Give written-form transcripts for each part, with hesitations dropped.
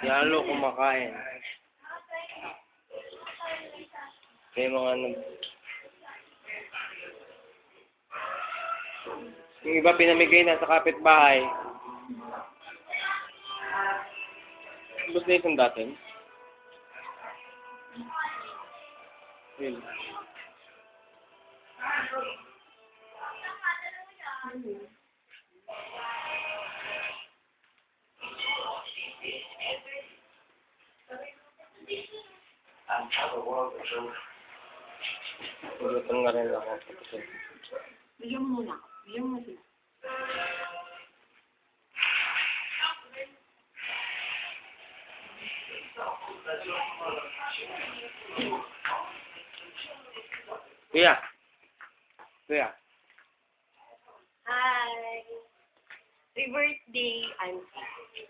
Yalo kumakain. Kaya mga yung iba pinamigay na sa kapitbahay. Gusto na isang datin? Yun. Gutom nga rin ako. Bigyan mo muna. Bigyan mo sila. Kuya. Kuya. Hi. Happy birthday, Auntie.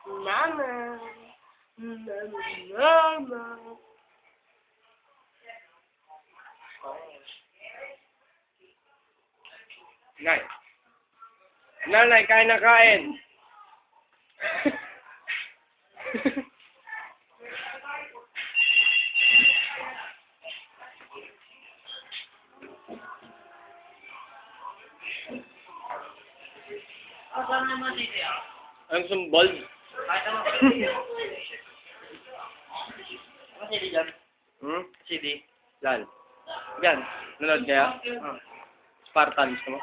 Mama. Mama. Nay. Nanay, kain na kain. Saan naman dito? Ang sumbol. Kahit ano. Ano CD dyan? CD. Lan. Yan. Nanood kaya? Spartans ka mo?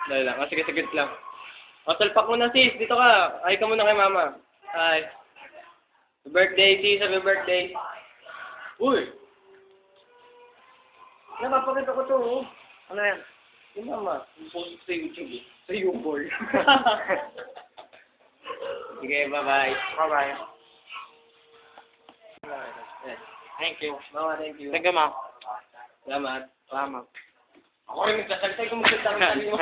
Dahil lang. Sige, sige lang. O, salpak mo na sis. Dito ka. Ay ka muna kay mama. Hi. Happy birthday sis. Happy birthday. Uy! Napapakita ko to. Ano yan? Yung mama. Yung post sa YouTube. Sa YouPorn. Sige, bye-bye. Bye-bye. Thank you. Mama, thank you. Thank you, ma. Salamat. Salamat. Ako rin nagsasalita. Ikaw magsalita ng sabi mo.